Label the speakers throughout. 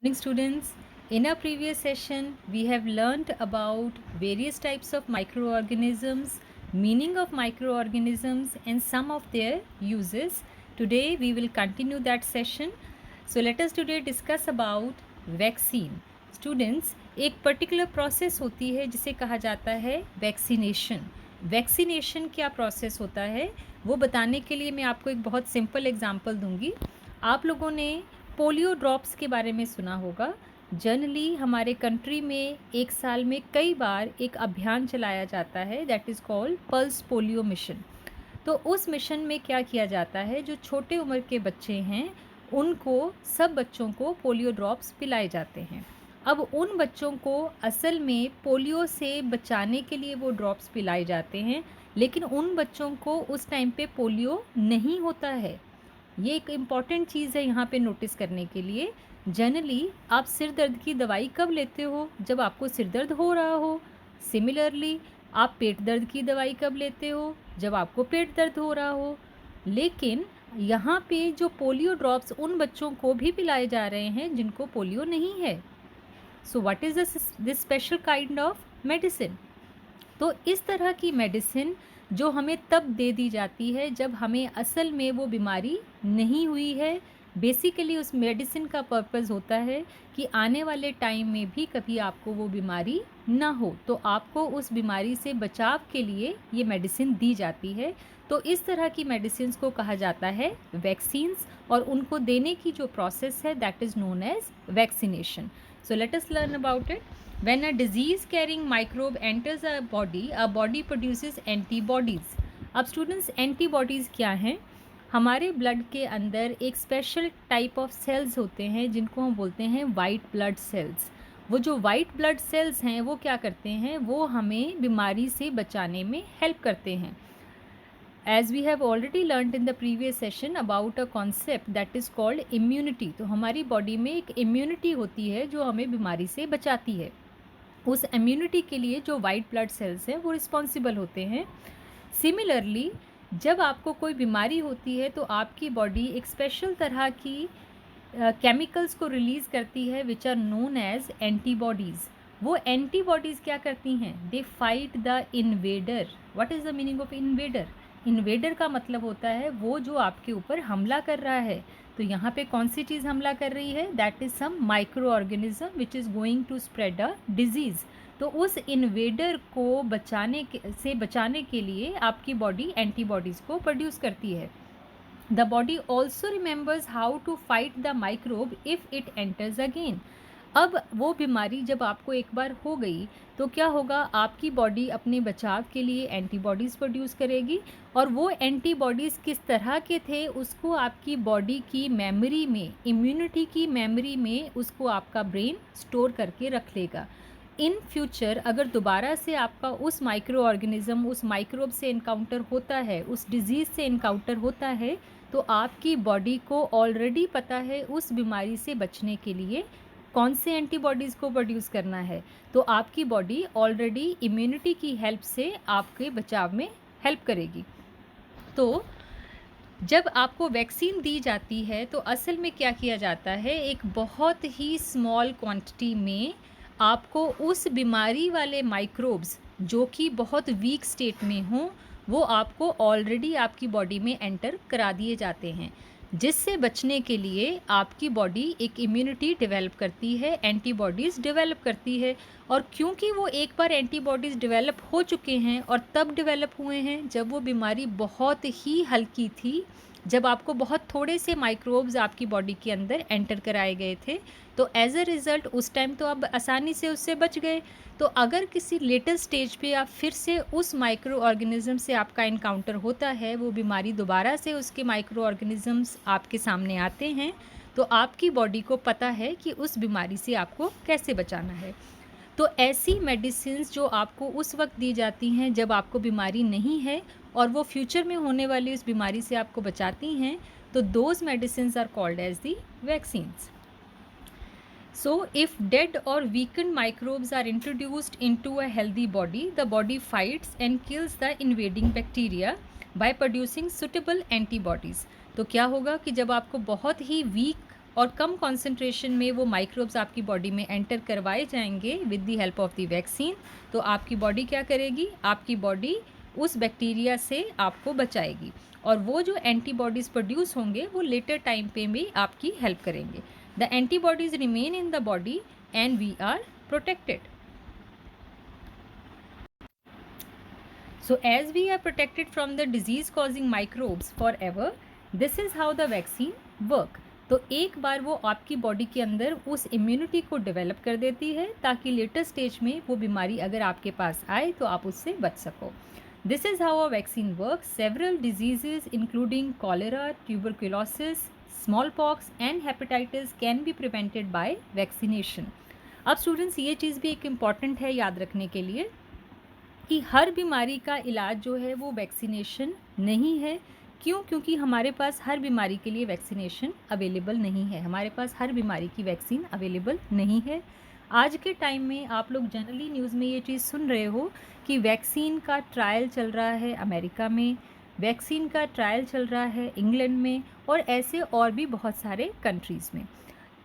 Speaker 1: Morning students, in our previous session we have learnt about various types of microorganisms, meaning of microorganisms and some of their uses. Today we will continue that session. So let us today discuss about vaccine. Students, एक particular process होती है जिसे कहा जाता है vaccination. Vaccination क्या process होता है वो बताने के लिए मैं आपको एक बहुत सिंपल एग्जांपल दूंगी. आप लोगों ने पोलियो ड्रॉप्स के बारे में सुना होगा. जनरली हमारे कंट्री में एक साल में कई बार एक अभियान चलाया जाता है that is called pulse polio mission. तो उस मिशन में क्या किया जाता है, जो छोटे उम्र के बच्चे हैं उनको, सब बच्चों को पोलियो ड्रॉप्स पिलाए जाते हैं. अब उन बच्चों को असल में पोलियो से बचाने के लिए वो ड्रॉप्स पिलाए जाते हैं, लेकिन उन बच्चों को उस टाइम पे पोलियो नहीं होता है. ये एक इम्पॉर्टेंट चीज़ है यहाँ पे नोटिस करने के लिए. जनरली आप सिर दर्द की दवाई कब लेते हो? जब आपको सिर दर्द हो रहा हो. सिमिलरली आप पेट दर्द की दवाई कब लेते हो? जब आपको पेट दर्द हो रहा हो. लेकिन यहाँ पे जो पोलियो ड्रॉप्स उन बच्चों को भी पिलाए जा रहे हैं जिनको पोलियो नहीं है. So what is this special kind of medicine? तो इस तरह की मेडिसिन जो हमें तब दे दी जाती है जब हमें असल में वो बीमारी नहीं हुई है. बेसिकली उस मेडिसिन का पर्पस होता है कि आने वाले टाइम में भी कभी आपको वो बीमारी ना हो, तो आपको उस बीमारी से बचाव के लिए ये मेडिसिन दी जाती है. तो इस तरह की मेडिसिन को कहा जाता है वैक्सीन्स, और उनको देने की जो प्रोसेस है that is known as vaccination. So let us learn about it. When a disease carrying microbe enters a body produces antibodies. अब स्टूडेंट्स, एंटीबॉडीज़ क्या हैं? हमारे ब्लड के अंदर एक स्पेशल टाइप ऑफ सेल्स होते हैं जिनको हम बोलते हैं वाइट ब्लड सेल्स. वो जो वाइट ब्लड सेल्स हैं वो क्या करते हैं? वो हमें बीमारी से बचाने में हेल्प करते हैं. As we have already learnt in the previous session about a concept that is called immunity. तो हमारी बॉडी में एक इम्यूनिटी होती है जो हमें बीमारी से बचाती है. उस इम्यूनिटी के लिए जो वाइट ब्लड सेल्स हैं वो रिस्पॉन्सिबल होते हैं. सिमिलरली जब आपको कोई बीमारी होती है तो आपकी बॉडी एक स्पेशल तरह की केमिकल्स को रिलीज़ करती है which are known as antibodies. वो एंटीबॉडीज़ क्या करती हैं? They fight the invader. What is the meaning of invader? Invader का मतलब होता है वो जो आपके ऊपर हमला कर रहा है. तो यहाँ पे कौन सी चीज़ हमला कर रही है? That is some micro organism which is going to spread a disease. तो उस इन्वेडर को बचाने के लिए आपकी बॉडी एंटीबॉडीज़ को प्रोड्यूस करती है. The body also remembers how to fight the microbe if it enters again. अब वो बीमारी जब आपको एक बार हो गई तो क्या होगा? आपकी बॉडी अपने बचाव के लिए एंटीबॉडीज़ प्रोड्यूस करेगी, और वो एंटीबॉडीज़ किस तरह के थे उसको आपकी बॉडी की मेमोरी में, इम्यूनिटी की मेमोरी में उसको आपका ब्रेन स्टोर करके रख लेगा. इन फ्यूचर अगर दोबारा से आपका उस माइक्रो ऑर्गेनिज्म, उस माइक्रोब से इनकाउंटर होता है, उस डिज़ीज़ से इनकाउंटर होता है, तो आपकी बॉडी को ऑलरेडी पता है उस बीमारी से बचने के लिए कौन से एंटीबॉडीज़ को प्रोड्यूस करना है. तो आपकी बॉडी ऑलरेडी इम्यूनिटी की हेल्प से आपके बचाव में हेल्प करेगी. तो जब आपको वैक्सीन दी जाती है तो असल में क्या किया जाता है? एक बहुत ही स्मॉल क्वांटिटी में आपको उस बीमारी वाले माइक्रोब्स जो कि बहुत वीक स्टेट में हों वो आपको ऑलरेडी आपकी बॉडी में एंटर करा दिए जाते हैं, जिससे बचने के लिए आपकी बॉडी एक इम्यूनिटी डेवलप करती है, एंटीबॉडीज़ डेवलप करती है. और क्योंकि वो एक बार एंटीबॉडीज़ डेवलप हो चुके हैं और तब डेवलप हुए हैं जब वो बीमारी बहुत ही हल्की थी, जब आपको बहुत थोड़े से माइक्रोब्स आपकी बॉडी के अंदर एंटर कराए गए थे, तो एज अ रिज़ल्ट उस टाइम तो आप आसानी से उससे बच गए. तो अगर किसी लेटर स्टेज पे आप फिर से उस माइक्रो ऑर्गेनिज्म से आपका इनकाउंटर होता है, वो बीमारी दोबारा से उसके माइक्रो ऑर्गेनिजम्स आपके सामने आते हैं, तो आपकी बॉडी को पता है कि उस बीमारी से आपको कैसे बचाना है. तो ऐसी मेडिसिन्स जो आपको उस वक्त दी जाती हैं जब आपको बीमारी नहीं है और वो फ्यूचर में होने वाली उस बीमारी से आपको बचाती हैं, तो those medicines are called as the vaccines. So, if dead or weakened microbes are introduced into a healthy body, the body fights and kills the invading bacteria by producing suitable antibodies. तो क्या होगा कि जब आपको बहुत ही week और कम concentration में वो माइक्रोब्स आपकी बॉडी में एंटर करवाए जाएंगे with the help of the vaccine. तो आपकी बॉडी क्या करेगी, आपकी बॉडी उस बैक्टीरिया से आपको बचाएगी और वो जो एंटीबॉडीज़ प्रोड्यूस होंगे वो लेटर टाइम पे भी आपकी हेल्प करेंगे। The antibodies remain in the body and we are protected. So as we are protected from the disease causing microbes forever, this is how the vaccine work. तो एक बार वो आपकी बॉडी के अंदर उस इम्यूनिटी को डेवलप कर देती है ताकि लेटर स्टेज में वो बीमारी अगर आपके पास आए तो आप उससे बच सको। This is how a vaccine work. Several diseases including cholera, tuberculosis, small pox and hepatitis can be prevented by vaccination. अब स्टूडेंट्स ये चीज़ भी एक इम्पॉर्टेंट है याद रखने के लिए कि हर बीमारी का इलाज जो है वो वैक्सीनेशन नहीं है। क्यों? क्योंकि हमारे पास हर बीमारी के लिए वैक्सीनेशन अवेलेबल नहीं है, हमारे पास हर बीमारी की वैक्सीन अवेलेबल नहीं है। आज के टाइम में आप लोग जनरली न्यूज़ में ये चीज़ सुन रहे हो कि वैक्सीन का ट्रायल चल रहा है अमेरिका में, वैक्सीन का ट्रायल चल रहा है इंग्लैंड में और ऐसे और भी बहुत सारे कंट्रीज़ में।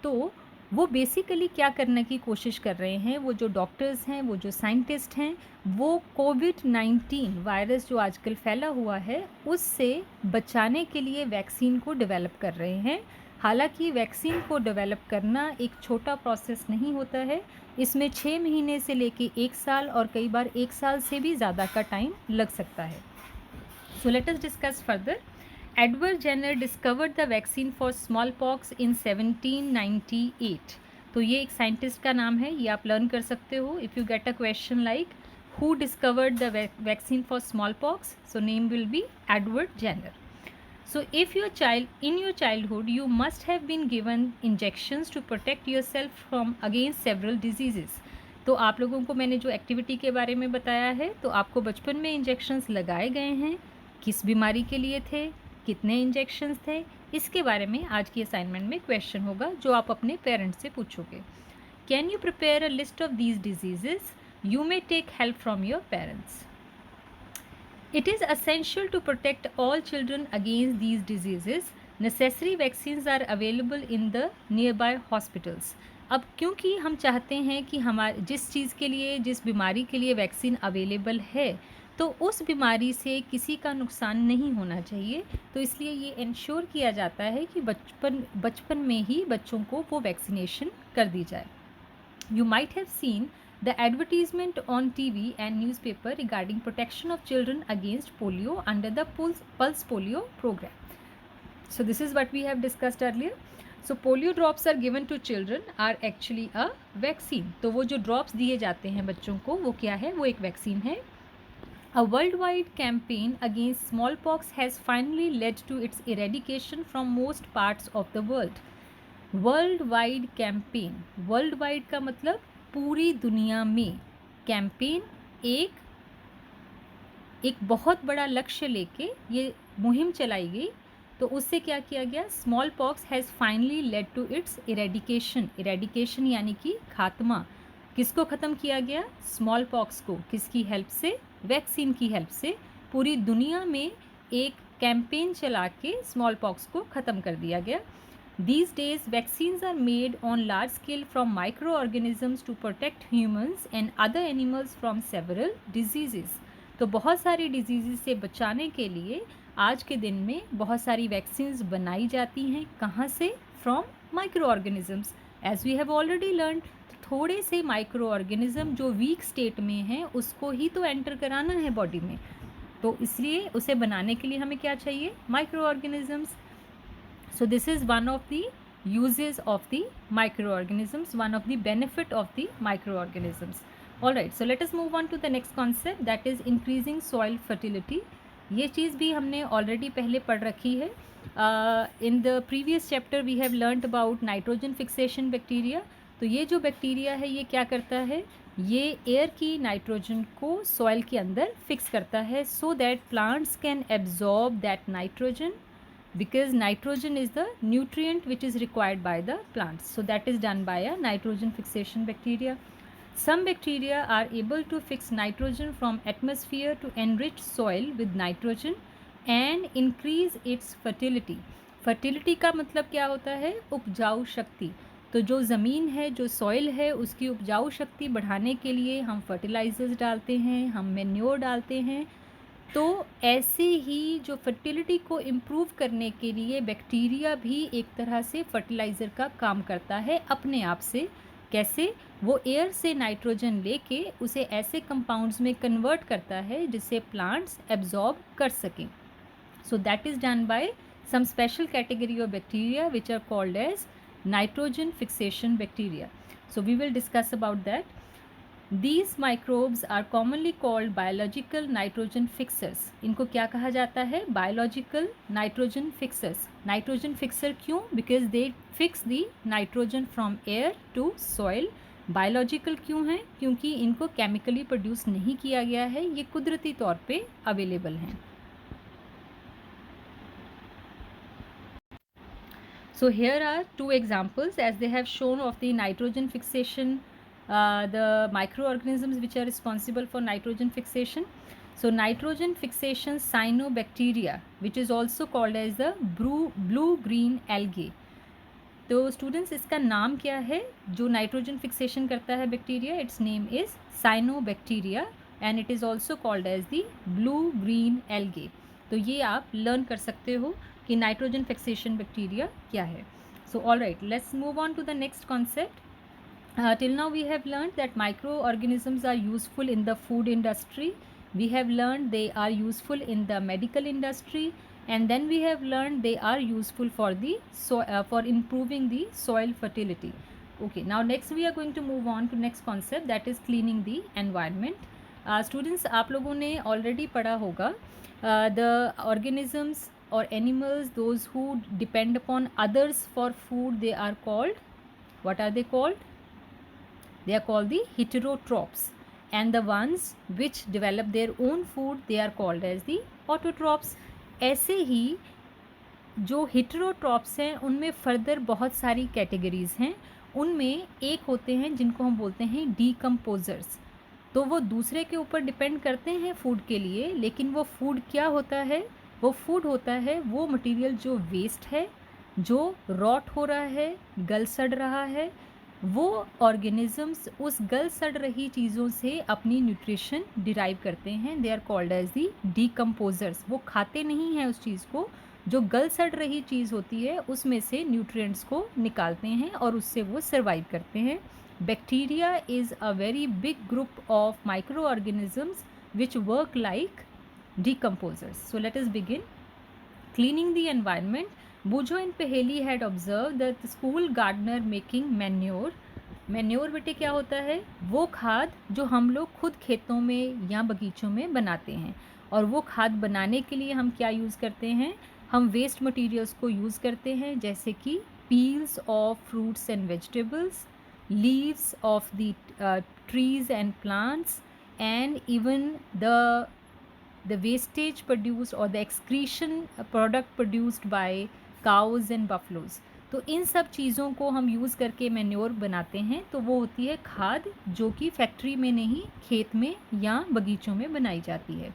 Speaker 1: तो वो बेसिकली क्या करने की कोशिश कर रहे हैं, वो जो डॉक्टर्स हैं, वो जो साइंटिस्ट हैं, वो कोविड-19 वायरस जो आजकल फैला हुआ है उससे बचाने के लिए वैक्सीन को डेवलप कर रहे हैं। हालांकि वैक्सीन को डेवलप करना एक छोटा प्रोसेस नहीं होता है, इसमें 6 महीने से लेके 1 साल और कई बार 1 साल से भी ज़्यादा का टाइम लग सकता है। So let us discuss further. Edward Jenner discovered the vaccine for small pox in 1798। तो ये एक साइंटिस्ट का नाम है, ये आप लर्न कर सकते हो। If you get a question like who discovered the vaccine for small pox, so name will be Edward Jenner. So if your child in your childhood you must have been given injections to protect yourself from against several diseases। तो आप लोगों को मैंने जो activity के बारे में बताया है, तो आपको बचपन में इंजेक्शंस लगाए गए हैं, किस बीमारी के लिए थे, कितने इंजेक्शंस थे, इसके बारे में आज की असाइनमेंट में क्वेश्चन होगा जो आप अपने पेरेंट्स से पूछोगे। Can you prepare a list of these diseases? You may take help from your parents. It is essential to protect all children against these diseases. Necessary vaccines are available in the nearby hospitals. अब क्योंकि हम चाहते हैं कि हमारे जिस चीज़ के लिए, जिस बीमारी के लिए वैक्सीन अवेलेबल है, तो उस बीमारी से किसी का नुकसान नहीं होना चाहिए, तो इसलिए ये इंश्योर किया जाता है कि बचपन में ही बच्चों को वो वैक्सीनेशन कर दी जाए। You might have seen the advertisement on TV and newspaper regarding protection of children against polio under the Pulse Polio program. So this is what we have discussed earlier. So polio drops are given to children are actually a vaccine. तो वो जो drops दिए जाते हैं बच्चों को वो क्या है? वो एक वैक्सीन है। A worldwide campaign against smallpox has finally led to its eradication from most parts of the world. World wide campaign, world wide का मतलब पूरी दुनिया में, कैंपेन एक बहुत बड़ा लक्ष्य लेके ये मुहिम चलाई गई। तो उससे क्या किया गया? Small pox has finally led to its eradication. Eradication यानी कि खात्मा। किसको ख़त्म किया गया? स्मॉल पॉक्स को। किसकी हेल्प से? वैक्सीन की हेल्प से। पूरी दुनिया में एक कैंपेन चला के स्मॉल पॉक्स को ख़त्म कर दिया गया। These days, vaccines are made on large scale from microorganisms to protect humans and other animals from several diseases. तो बहुत सारी डिजीज़ से बचाने के लिए आज के दिन में बहुत सारी वैक्सीन्स बनाई जाती हैं। कहाँ से? From micro organisms. As we have already learn, थोड़े से माइक्रो ऑर्गेनिज्म जो वीक स्टेट में हैं उसको ही तो एंटर कराना है बॉडी में, तो इसलिए उसे बनाने के लिए हमें क्या चाहिए? Micro organisms. So this is one of the uses of the microorganisms, one of the benefit of the microorganisms. Alright, so let us move on to the next concept, that is increasing soil fertility. ये चीज़ भी हमने already पहले पढ़ रखी है। In the previous chapter we have learnt about nitrogen fixation bacteria. तो ये जो बैक्टीरिया है ये क्या करता है? ये एयर की नाइट्रोजन को सॉइल के अंदर फिक्स करता है, so that plants can absorb that nitrogen, because nitrogen is the nutrient which is required by the plants. So that is done by a nitrogen fixation bacteria. Some bacteria are able to fix nitrogen from atmosphere to enrich soil with nitrogen and increase its fertility. Fertility का मतलब क्या होता है? उपजाऊ शक्ति। तो जो ज़मीन है, जो सॉइल है, उसकी उपजाऊ शक्ति बढ़ाने के लिए हम फर्टिलाइज़र्स डालते हैं, हम मैन्योर डालते हैं। तो ऐसे ही जो फर्टिलिटी को इम्प्रूव करने के लिए बैक्टीरिया भी एक तरह से फर्टिलाइज़र का काम करता है अपने आप से। कैसे? वो एयर से नाइट्रोजन लेके उसे ऐसे कंपाउंड्स में कन्वर्ट करता है जिससे प्लांट्स एब्जॉर्ब कर सकें। So that is done by some special category of bacteria which are called as nitrogen fixation bacteria. So we will discuss about that. These microbes are commonly called biological nitrogen fixers. इनको क्या कहा जाता है? Biological nitrogen fixers. Nitrogen fixer क्यों? Because they fix the nitrogen from air to soil. Biological क्यों है? क्योंकि इनको केमिकली प्रोड्यूस नहीं किया गया है, ये कुदरती तौर पे अवेलेबल हैं. So here are two examples as they have shown of the nitrogen fixation, the microorganisms which are responsible for nitrogen fixation. So nitrogen fixation cyanobacteria, which is also called as the blue-green algae. तो students इसका नाम क्या है जो nitrogen fixation करता है bacteria? Its name is cyanobacteria and it is also called as the blue green algae. तो ये आप लर्न कर सकते हो कि नाइट्रोजन फिक्सेशन बैक्टीरिया क्या है. So all right, let's move on to the next concept. Till now we have learned that microorganisms are useful in the food industry. We have learned they are useful in the medical industry, and then we have learned they are useful for the for improving the soil fertility. Okay, now next we are going to move on to next concept, that is cleaning the environment. Students, आप लोगों ने already पढ़ा होगा the organisms or animals those who depend upon others for food, they are called, what are they called? They are called the heterotrophs, and the ones which develop their own food, they are called as the autotrophs. ऐसे ही जो heterotrophs हैं उनमें further बहुत सारी categories हैं. उनमें एक होते हैं जिनको हम बोलते हैं decomposers. तो वो दूसरे के ऊपर डिपेंड करते हैं फूड के लिए, लेकिन वो फूड क्या होता है? वो फूड होता है वो मटेरियल जो वेस्ट है, जो रॉट हो रहा है, गल सड़ रहा है. वो ऑर्गेनिजम्स उस गल सड़ रही चीज़ों से अपनी न्यूट्रिशन डिराइव करते हैं. They are called as the decomposers. वो खाते नहीं हैं उस चीज़ को, जो गल सड़ रही चीज़ होती है उसमें से न्यूट्रिएंट्स को निकालते हैं और उससे वो सर्वाइव करते हैं. Bacteria is a very big group of micro organisms which work like decomposers. So let us begin. Cleaning the environment. Bujo and Paheli had observed that the school gardener making manure. Manure बेटे क्या होता है? वो खाद जो हम लोग खुद खेतों में या बगीचों में बनाते हैं. और वो खाद बनाने के लिए हम क्या यूज़ करते हैं? हम वेस्ट मटेरियल्स को यूज़ करते हैं, जैसे कि peels of fruits and vegetables, leaves of the trees and plants, and even the wastage produced or the excretion product produced by cows and buffaloes. तो इन सब चीज़ों को हम यूज़ करके मैन्योर बनाते हैं. तो वो होती है खाद जो कि फैक्ट्री में नहीं, खेत में या बगीचों में बनाई जाती है.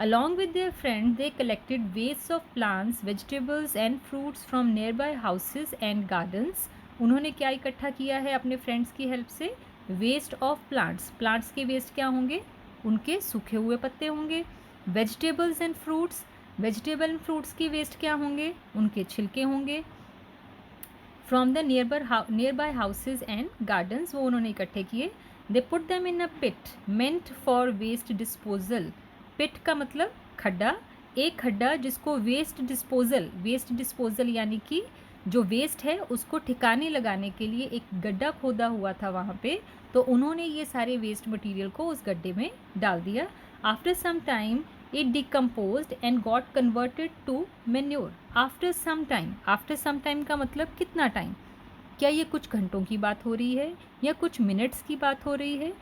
Speaker 1: Along with their friends, they collected wastes of plants, vegetables and fruits from nearby houses and gardens. उन्होंने क्या इकट्ठा किया है अपने फ्रेंड्स की हेल्प से? Waste of plants. प्लांट्स के वेस्ट क्या होंगे? उनके सूखे हुए पत्ते होंगे. Vegetables and fruits. Vegetable and fruits की वेस्ट क्या होंगे? उनके छिलके होंगे. From the nearby houses and gardens, वो उन्होंने इकट्ठे किए. They put them in a pit meant for waste disposal. Pit का मतलब खड्डा. एक खड्डा जिसको वेस्ट डिस्पोजल यानी कि जो वेस्ट है उसको ठिकाने लगाने के लिए एक गड्ढा खोदा हुआ था वहाँ पे. तो उन्होंने ये सारे वेस्ट मटेरियल को उस गड्ढे में डाल दिया. After some time it decomposed and got converted to manure. After some time का मतलब कितना टाइम? क्या ये कुछ घंटों की बात हो रही है या कुछ मिनट्स की बात हो रही है?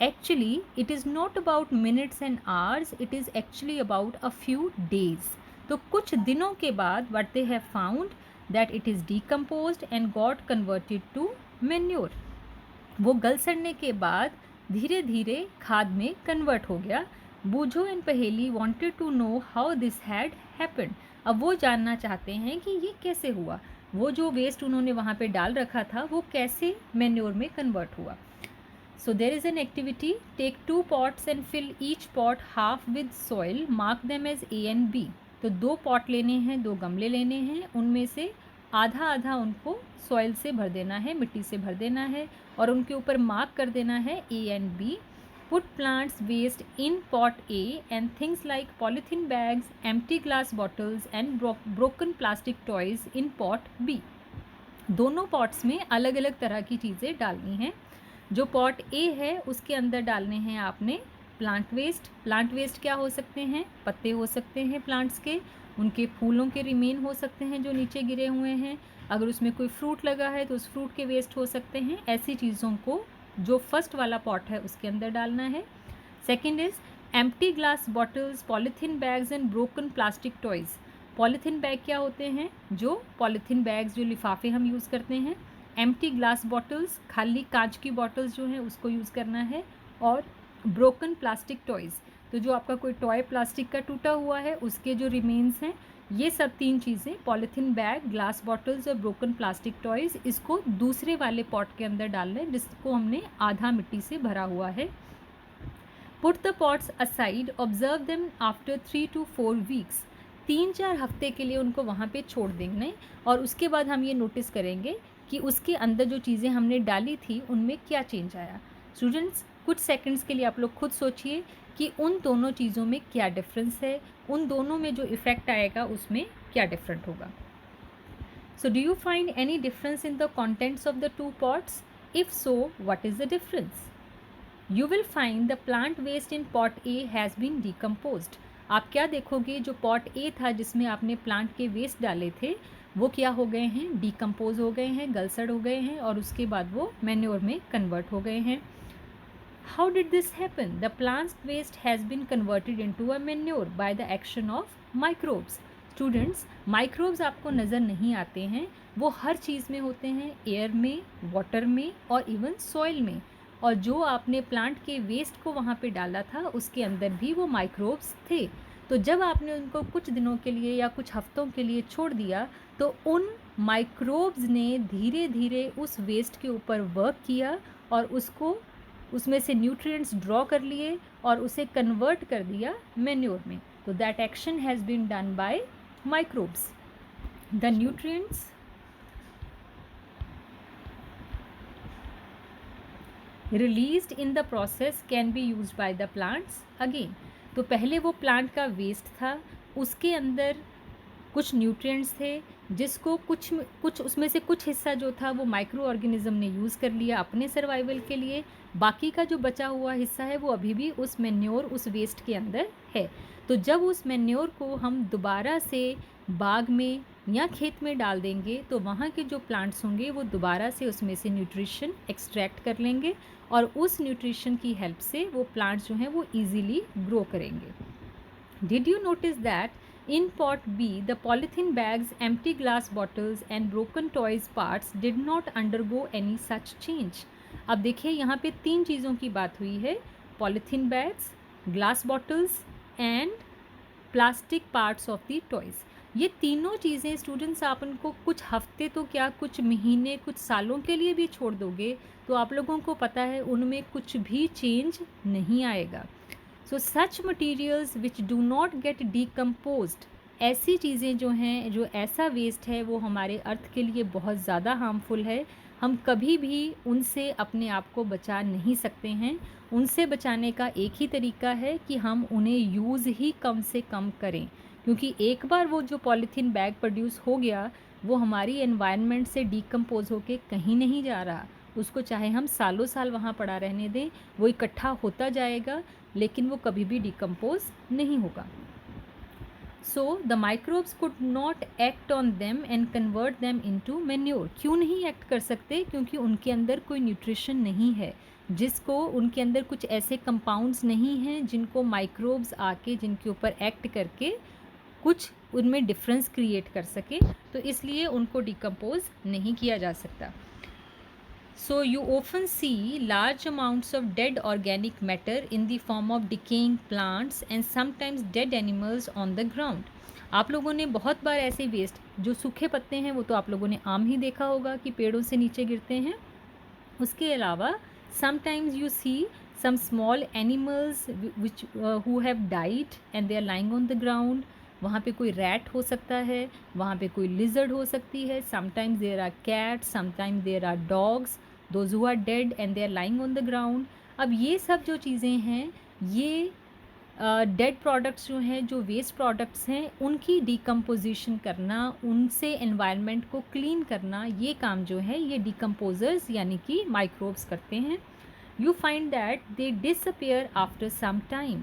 Speaker 1: Actually it is not about minutes and hours, it is actually about a few days. तो कुछ दिनों के बाद what they have found that it is decomposed and got converted to manure. वो गल सड़ने के बाद धीरे धीरे खाद में कन्वर्ट हो गया. बूझो एंड पहेली wanted to know how this had happened. अब वो जानना चाहते हैं कि ये कैसे हुआ, वो जो वेस्ट उन्होंने वहाँ पे डाल रखा था वो कैसे मैन्योर में कन्वर्ट हुआ। So there is an activity, take 2 pots and fill each pot half with soil, mark them as A and B। तो 2 पॉट लेने हैं, 2 गमले लेने हैं, उनमें से आधा आधा उनको सॉइल से भर देना है, मिट्टी से भर देना है और उनके ऊपर मार्क कर देना है A and B। Put plants waste in pot A and things like polythene bags, empty glass bottles and broken plastic toys in pot B। दोनों पॉट्स में अलग अलग तरह की चीज़ें डालनी हैं। जो पॉट ए है उसके अंदर डालने हैं आपने प्लांट वेस्ट। प्लांट वेस्ट क्या हो सकते हैं, पत्ते हो सकते हैं प्लांट्स के, उनके फूलों के रिमेन हो सकते हैं जो नीचे गिरे हुए हैं, अगर उसमें कोई फ्रूट लगा है तो उस फ्रूट के वेस्ट हो सकते हैं। ऐसी चीज़ों को जो फर्स्ट वाला पॉट है उसके अंदर डालना है। Second is empty glass bottles, polythene bags and broken plastic toys. Polythene bag क्या होते हैं, जो पॉलीथीन बैग्स जो लिफाफे हम यूज़ करते हैं। एम्प्टी ग्लास बॉटल्स, खाली कांच की बॉटल्स जो हैं उसको यूज़ करना है। और ब्रोकन प्लास्टिक टॉयज़, तो जो आपका कोई टॉय प्लास्टिक का टूटा हुआ है उसके जो रिमेन्स हैं, ये सब 3 चीज़ें, पॉलीथीन बैग, ग्लास बॉटल्स और ब्रोकन प्लास्टिक टॉयज़, इसको दूसरे वाले पॉट के अंदर डालना है जिसको हमने आधा मिट्टी से भरा हुआ है। Put the pots aside, observe them after 3 to 4 weeks. 3-4 हफ्ते के लिए उनको वहाँ पे छोड़ देंगे और उसके बाद हम ये नोटिस करेंगे कि उसके अंदर जो चीज़ें हमने डाली थी उनमें क्या चेंज आया। स्टूडेंट्स, कुछ सेकंड्स के लिए आप लोग खुद सोचिए कि उन दोनों चीज़ों में क्या डिफरेंस है, उन दोनों में जो इफ़ेक्ट आएगा उसमें क्या डिफरेंट होगा। So do you find any difference in the contents of the 2 pots? If so, what is the difference? You will find the plant waste in pot A has been decomposed। आप क्या देखोगे, जो pot ए था जिसमें आपने plant के waste डाले थे वो क्या हो गए हैं, डिकम्पोज हो गए हैं, गलसड़ हो गए हैं और उसके बाद वो मैन्योर में कन्वर्ट हो गए हैं। How did this happen? The plant waste has been converted into a manure by the action of microbes। Students, microbes आपको नज़र नहीं आते हैं, वो हर चीज़ में होते हैं, एयर में, वाटर में और इवन सॉइल में। और जो आपने प्लांट के वेस्ट को वहाँ पे डाला था उसके अंदर भी वो माइक्रोब्स थे। तो जब आपने उनको कुछ दिनों के लिए या कुछ हफ्तों के लिए छोड़ दिया तो उन माइक्रोब्स ने धीरे धीरे उस वेस्ट के ऊपर वर्क किया और उसको, उसमें से न्यूट्रिएंट्स ड्रॉ कर लिए और उसे कन्वर्ट कर दिया मैन्योर में। तो that action has been done by microbes. The nutrients released in the process can be used by the plants again। तो पहले वो प्लांट का वेस्ट था, उसके अंदर कुछ न्यूट्रिएंट्स थे जिसको कुछ उसमें से कुछ हिस्सा जो था वो माइक्रो ऑर्गेनिज्म ने यूज़ कर लिया अपने सर्वाइवल के लिए, बाकी का जो बचा हुआ हिस्सा है वो अभी भी उस मैन्योर, उस वेस्ट के अंदर है। तो जब उस मैन्योर को हम दोबारा से बाग में या खेत में डाल देंगे तो वहाँ के जो प्लांट्स होंगे वो दोबारा से उसमें से न्यूट्रिशन एक्सट्रैक्ट कर लेंगे और उस न्यूट्रिशन की हेल्प से वो प्लांट्स जो हैं वो ईजीली ग्रो करेंगे। Did you notice that in pot B, the polythene bags, empty glass bottles and broken toys parts did not undergo any such change। अब देखिए यहाँ पे 3 चीज़ों की बात हुई है, polythene bags, glass bottles and plastic parts of the toys. ये तीनों चीज़ें स्टूडेंट्स आप उनको कुछ हफ्ते तो क्या, कुछ महीने, कुछ सालों के लिए भी छोड़ दोगे तो आप लोगों को पता है उनमें कुछ भी चेंज नहीं आएगा। So such materials which do not get decomposed, ऐसी चीज़ें जो हैं, जो ऐसा वेस्ट है वो हमारे अर्थ के लिए बहुत ज़्यादा हार्मफुल है। हम कभी भी उनसे अपने आप को बचा नहीं सकते हैं। उनसे बचाने का एक ही तरीका है कि हम उन्हें यूज़ ही कम से कम करें, क्योंकि एक बार वो जो पॉलीथीन बैग प्रोड्यूस हो गया वो हमारी एनवायरनमेंट से डिकम्पोज होके कहीं नहीं जा रहा। उसको चाहे हम सालों साल वहाँ पड़ा रहने दें, वो इकट्ठा होता जाएगा लेकिन वो कभी भी डिकम्पोज नहीं होगा। So the microbes could not act on them and convert them into manure. क्यों नहीं एक्ट कर सकते? क्योंकि उनके अंदर कोई न्यूट्रिशन नहीं है, जिसको, उनके अंदर कुछ ऐसे कंपाउंड्स नहीं हैं जिनको माइक्रोब्स आके, जिनके ऊपर एक्ट करके कुछ उनमें डिफरेंस क्रिएट कर सके, तो इसलिए उनको डिकम्पोज नहीं किया जा सकता। So you often see large amounts of dead organic matter in the form of decaying plants and sometimes dead animals on the ground। आप लोगों ने बहुत बार ऐसे वेस्ट, जो सूखे पत्ते हैं वो तो आप लोगों ने आम ही देखा होगा कि पेड़ों से नीचे गिरते हैं। उसके अलावा sometimes you see some small animals which who have died and they are lying on the ground. वहाँ पे कोई रैट हो सकता है, वहाँ पे कोई लिजर्ड हो सकती है, sometimes there are cats, sometimes there are dogs, those who are dead and they are lying on the ground. अब ये सब जो चीज़ें हैं, ये डेड प्रोडक्ट्स जो हैं, जो वेस्ट प्रोडक्ट्स हैं, उनकी डिकम्पोजिशन करना, उनसे एनवायरनमेंट को क्लीन करना, ये काम जो है ये डिकम्पोजर्स यानी कि माइक्रोब्स करते हैं। You find that they disappear after some time.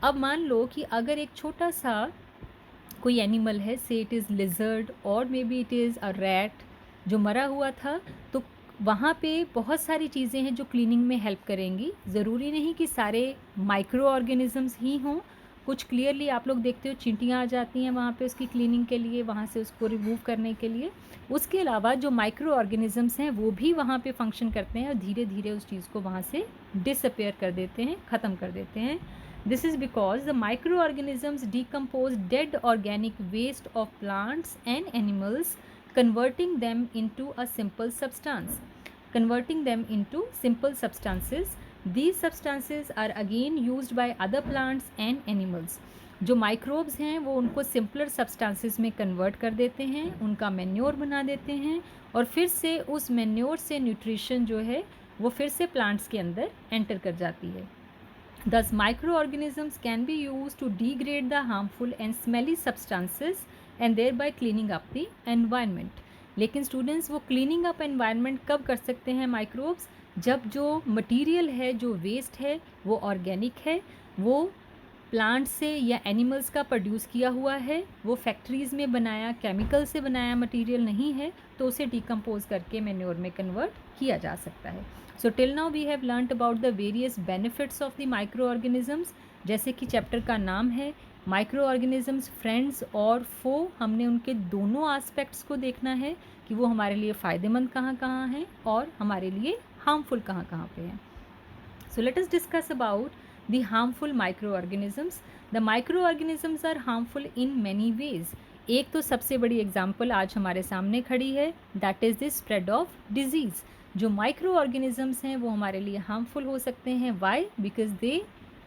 Speaker 1: अब मान लो कि अगर एक छोटा सा कोई एनिमल है, से इट इज़ लिजर्ड और may be it is a rat, जो मरा हुआ था, तो वहाँ पे बहुत सारी चीज़ें हैं जो क्लीनिंग में हेल्प करेंगी। ज़रूरी नहीं कि सारे माइक्रो ऑर्गेनिजम्स ही हों, कुछ क्लियरली आप लोग देखते हो चींटियाँ आ जाती हैं वहाँ पे उसकी क्लीनिंग के लिए, वहाँ से उसको रिमूव करने के लिए। उसके अलावा जो माइक्रो ऑर्गेनिजम्स हैं वो भी वहाँ पे फंक्शन करते हैं और धीरे धीरे उस चीज़ को वहाँ से डिसअपेयर कर देते हैं, ख़त्म कर देते हैं। This is because the micro organisms decompose dead organic waste of plants and animals, converting them into a simple substance, converting them into simple substances. These substances are again used by other plants and animals. जो microbes हैं वो उनको simpler substances में convert कर देते हैं, उनका manure बना देते हैं और फिर से उस मैन्योर से न्यूट्रिशन जो है वो फिर से प्लांट्स के अंदर एंटर कर जाती है। Thus, microorganisms can be used to degrade the harmful and smelly substances and thereby cleaning up the environment. लेकिन स्टूडेंट्स वो क्लीनिंग अप एनवायरनमेंट कब कर सकते हैं माइक्रोब्स? जब जो मटेरियल है, जो वेस्ट है, वो ऑर्गेनिक है, वो प्लांट से या एनिमल्स का प्रोड्यूस किया हुआ है, वो फैक्ट्रीज़ में बनाया केमिकल से बनाया मटेरियल नहीं है, तो उसे डिकम्पोज करके मैन्योर में कन्वर्ट किया जा सकता है। So till now we have learned about the various benefits of the micro organisms. जैसे कि चैप्टर का नाम है माइक्रो ऑर्गेनिजम्स फ्रेंड्स और फो, हमने उनके दोनों एस्पेक्ट्स को देखना है कि वो हमारे लिए फ़ायदेमंद कहाँ कहाँ हैं और हमारे लिए हार्मफुल कहाँ कहाँ पे हैं। So let us discuss about the harmful microorganisms. The microorganisms are harmful in many ways. एक तो सबसे बड़ी एग्जाम्पल आज हमारे सामने खड़ी है, that is the spread of disease. जो माइक्रो ऑर्गेनिजम्स हैं वो हमारे लिए हार्मफुल हो सकते हैं। Why? Because they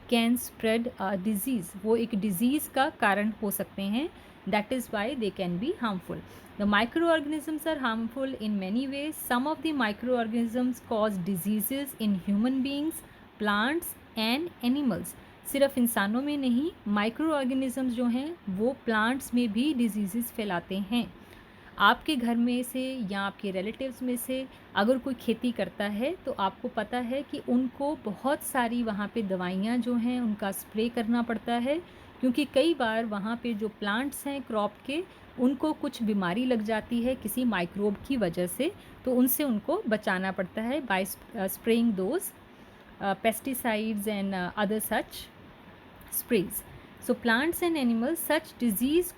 Speaker 1: can spread a disease, वो एक डिजीज़ का कारण हो सकते हैं। That is why they can be harmful. The microorganisms are harmful in many ways. Some of the microorganisms cause diseases in human beings, plants and animals. सिर्फ इंसानों में नहीं, माइक्रो ऑर्गेनिजम्स जो हैं वो प्लांट्स में भी डिजीज़ फैलाते हैं। आपके घर में से या आपके रिलेटिव्स में से अगर कोई खेती करता है तो आपको पता है कि उनको बहुत सारी वहाँ पे दवाइयाँ जो हैं उनका स्प्रे करना पड़ता है, क्योंकि कई बार वहाँ पे जो प्लांट्स हैं क्रॉप के, उनको कुछ बीमारी लग जाती है किसी माइक्रोब की वजह से, तो उनसे उनको बचाना पड़ता है bye spraying those pesticides and other such sprays. So plants and animals, such disease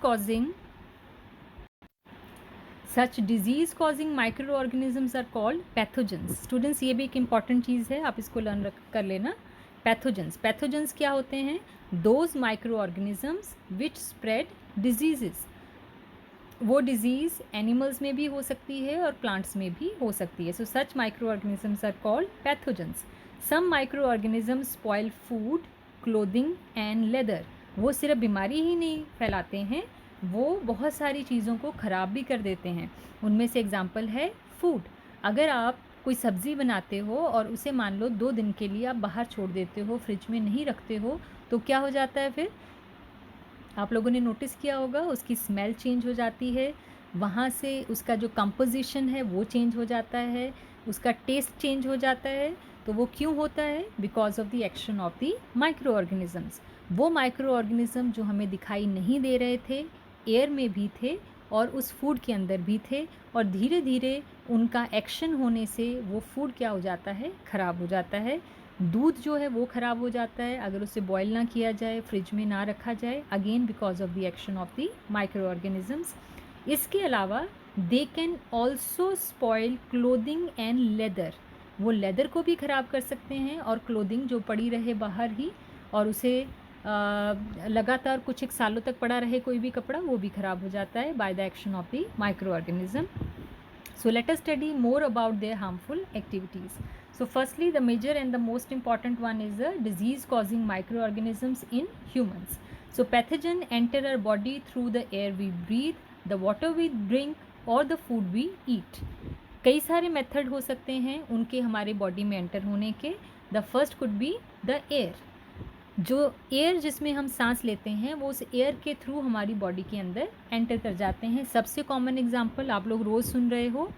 Speaker 1: causing microorganisms are called pathogens. Students, ये भी एक important चीज़ है, आप इसको लर्न कर लेना। Pathogens क्या होते हैं? Those microorganisms which spread diseases. वो डिजीज़ एनिमल्स में भी हो सकती है और प्लांट्स में भी हो सकती है। So such microorganisms are called pathogens. Some microorganisms spoil food, clothing and leather. वो सिर्फ बीमारी ही नहीं फैलाते हैं, वो बहुत सारी चीज़ों को ख़राब भी कर देते हैं। उनमें से एग्जांपल है फूड. अगर आप कोई सब्ज़ी बनाते हो और उसे मान लो 2 दिन के लिए आप बाहर छोड़ देते हो, फ्रिज में नहीं रखते हो, तो क्या हो जाता है फिर? आप लोगों ने नोटिस किया होगा, उसकी स्मेल चेंज हो जाती है, वहाँ से उसका जो कंपोजिशन है वो चेंज हो जाता है, उसका टेस्ट चेंज हो जाता है। तो वो क्यों होता है? Because of the action of the micro organisms. वो माइक्रो ऑर्गेनिज्म जो हमें दिखाई नहीं दे रहे थे, एयर में भी थे और उस फूड के अंदर भी थे, और धीरे धीरे उनका एक्शन होने से वो फूड क्या हो जाता है? ख़राब हो जाता है. दूध जो है वो ख़राब हो जाता है अगर उसे बॉयल ना किया जाए, फ्रिज में ना रखा जाए, again because of the action of the micro organisms. इसके अलावा they can also spoil clothing and leather. वो लेदर को भी ख़राब कर सकते हैं और क्लोथिंग जो पड़ी रहे बाहर ही और उसे लगातार कुछ एक सालों तक पड़ा रहे कोई भी कपड़ा, वो भी ख़राब हो जाता है by the action of the micro organism. So let us study more about their harmful activities. So firstly, the major and the most important one is the disease causing microorganisms in humans. So pathogen enter our body through the air we breathe, the water we drink or the food we eat. कई सारे method हो सकते हैं उनके हमारे body में enter होने के. The first could be the air. जो एयर जिसमें हम सांस लेते हैं वो उस एयर के थ्रू हमारी बॉडी के अंदर एंटर कर जाते हैं. सबसे कॉमन एग्जांपल आप लोग रोज़ सुन रहे हो,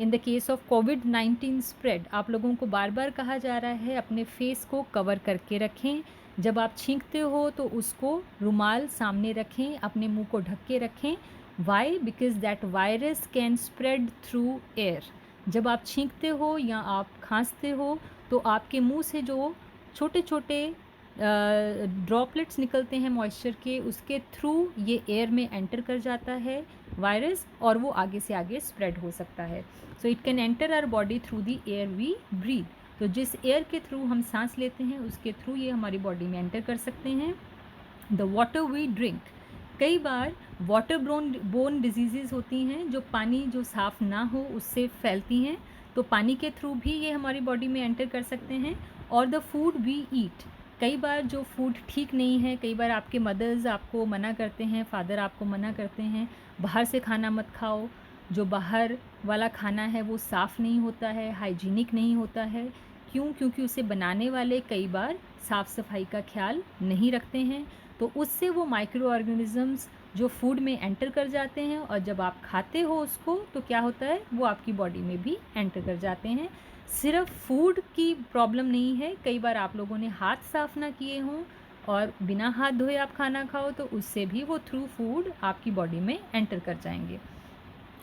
Speaker 1: in the case of covid spread, आप लोगों को बार बार कहा जा रहा है अपने फेस को कवर करके रखें. जब आप छींकते हो तो उसको रुमाल सामने रखें, अपने मुंह को ढक के रखें. Why? Because that virus can spread through air. जब आप छींकते हो या आप खांसते हो तो आपके मुंह से जो छोटे छोटे ड्रॉपलेट्स निकलते हैं मॉइस्चर के, उसके थ्रू ये एयर में एंटर कर जाता है वायरस और वो आगे से आगे स्प्रेड हो सकता है. So it can enter our body through the air we breathe. तो जिस एयर के थ्रू हम सांस लेते हैं उसके थ्रू ये हमारी बॉडी में एंटर कर सकते हैं. The water we drink. कई बार वाटर बोर्न डिजीज़ होती हैं जो पानी जो साफ़ ना हो उससे फैलती हैं, तो पानी के थ्रू भी ये हमारी बॉडी में एंटर कर सकते हैं. और द फूड वी ईट. कई बार जो फूड ठीक नहीं है, कई बार आपके मदर्स आपको मना करते हैं, फादर आपको मना करते हैं बाहर से खाना मत खाओ. जो बाहर वाला खाना है वो साफ़ नहीं होता है, हाइजीनिक नहीं होता है. क्यों? क्योंकि उसे बनाने वाले कई बार साफ़ सफाई का ख्याल नहीं रखते हैं. तो उससे वो माइक्रो ऑर्गेनिजम्स जो फूड में एंटर कर जाते हैं और जब आप खाते हो उसको तो क्या होता है, वो आपकी बॉडी में भी एंटर कर जाते हैं. सिर्फ फूड की प्रॉब्लम नहीं है, कई बार आप लोगों ने हाथ साफ़ ना किए हों और बिना हाथ धोए आप खाना खाओ तो उससे भी वो थ्रू फूड आपकी बॉडी में एंटर कर जाएंगे.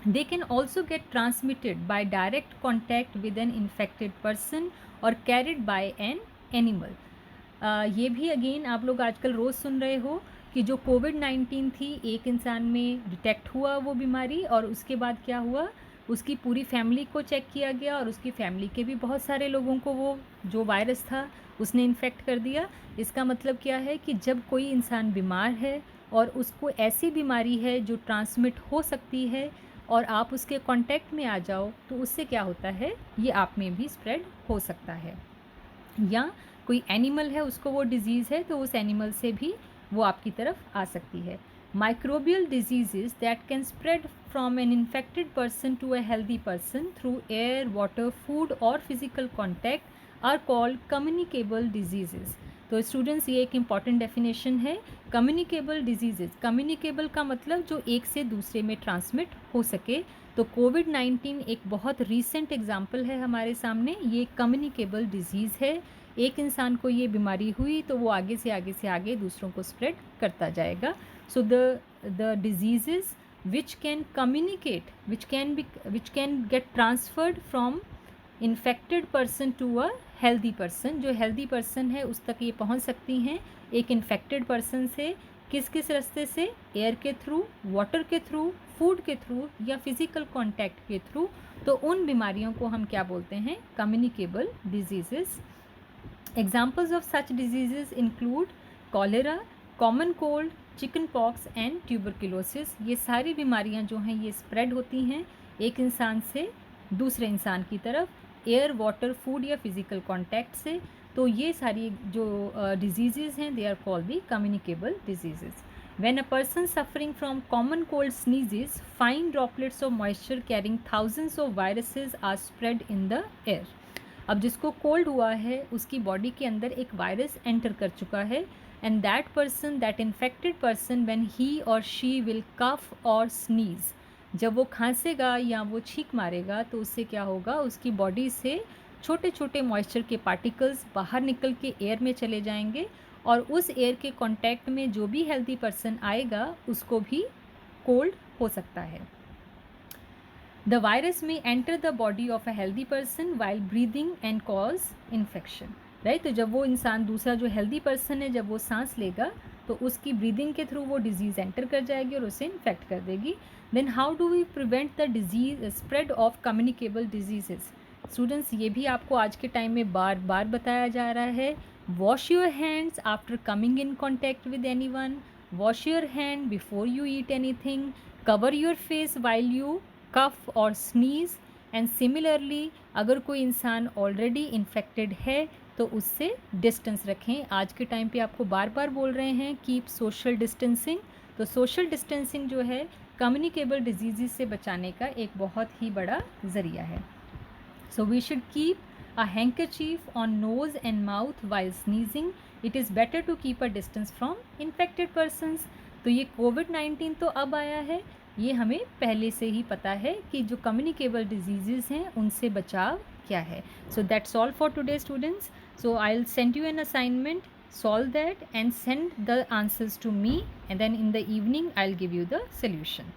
Speaker 1: They can also get transmitted by direct contact with an infected person or carried by an animal. ये भी अगेन आप लोग आजकल रोज़ सुन रहे हो कि जो कोविड-19 थी, एक इंसान में डिटेक्ट हुआ वो बीमारी और उसके बाद क्या हुआ, उसकी पूरी फैमिली को चेक किया गया और उसकी फैमिली के भी बहुत सारे लोगों को वो जो वायरस था उसने इन्फेक्ट कर दिया. इसका मतलब क्या है कि जब कोई इंसान बीमार है और उसको ऐसी बीमारी है जो ट्रांसमिट हो सकती है और आप उसके कांटेक्ट में आ जाओ तो उससे क्या होता है, ये आप में भी स्प्रेड हो सकता है. या कोई एनिमल है उसको वो डिजीज़ है तो उस एनिमल से भी वो आपकी तरफ आ सकती है. Microbial diseases that can spread from an infected person to a healthy person through air, water, food or physical contact are called communicable diseases. तो स्टूडेंट्स ये एक इम्पॉर्टेंट डेफिनेशन है. कम्युनिकेबल डिजीज़, कम्युनिकेबल का मतलब जो एक से दूसरे में ट्रांसमिट हो सके. तो कोविड-19 एक बहुत रीसेंट एग्जाम्पल है हमारे सामने. ये कम्युनिकेबल डिजीज़ है. एक इंसान को ये बीमारी हुई तो वो आगे से आगे दूसरों को स्प्रेड करता जाएगा. So the diseases which can communicate, which can get transferred from infected person to a healthy person. जो healthy person है उस तक ये पहुंच सकती हैं एक infected person से. किस किस रास्ते से? एयर के थ्रू, वाटर के थ्रू, फूड के थ्रू या फिजिकल कांटेक्ट के थ्रू. तो उन बीमारियों को हम क्या बोलते हैं? Communicable diseases. Examples of such diseases include cholera, common cold, chicken pox and tuberculosis. ये सारी बीमारियां जो हैं ये स्प्रेड होती हैं एक इंसान से दूसरे इंसान की तरफ, एयर, वाटर, फूड या फिजिकल कांटेक्ट से. तो ये सारी जो डिजीज़ हैं they are called the communicable disease. When a person suffering from common cold sneezes, fine droplets of moisture carrying thousands of viruses are spread in the air. अब जिसको cold हुआ है उसकी बॉडी के अंदर एक वायरस एंटर कर चुका है and that person, that infected person, when he or she will cough or sneeze, जब वो खांसेगा या वो छींक मारेगा तो उससे क्या होगा, उसकी बॉडी से छोटे छोटे मॉइस्चर के पार्टिकल्स बाहर निकल के एयर में चले जाएंगे और उस एयर के कांटेक्ट में जो भी हेल्दी पर्सन आएगा उसको भी कोल्ड हो सकता है. द वायरस में enter the body of a healthy person while breathing and cause infection. Right. तो जब वो इंसान दूसरा जो हेल्दी पर्सन है जब वो सांस लेगा तो उसकी ब्रीदिंग के थ्रू वो डिजीज़ एंटर कर जाएगी और उसे इन्फेक्ट कर देगी. Then how do we prevent the disease spread of communicable diseases? Students ये भी आपको आज के टाइम में बार बार बताया जा रहा है Wash your hands after coming in contact with anyone. Wash your hand before you eat anything. Cover your face while you cough or sneeze. And similarly अगर कोई इंसान ऑलरेडी इन्फेक्टेड है तो उससे डिस्टेंस रखें. आज के टाइम पे आपको बार बार बोल रहे हैं कीप सोशल डिस्टेंसिंग. तो सोशल डिस्टेंसिंग जो है कम्युनिकेबल डिजीज़ से बचाने का एक बहुत ही बड़ा ज़रिया है. So we should keep a handkerchief on nose and mouth while sneezing. It is better to keep a distance from infected persons. तो ये कोविड-19 तो अब आया है, ये हमें पहले से ही पता है कि जो कम्युनिकेबल डिजीज़ हैं उनसे बचाव क्या है. So that's all for today students. So I will send you an assignment, solve that and send the answers to me, and then in the evening I'll give you the solution.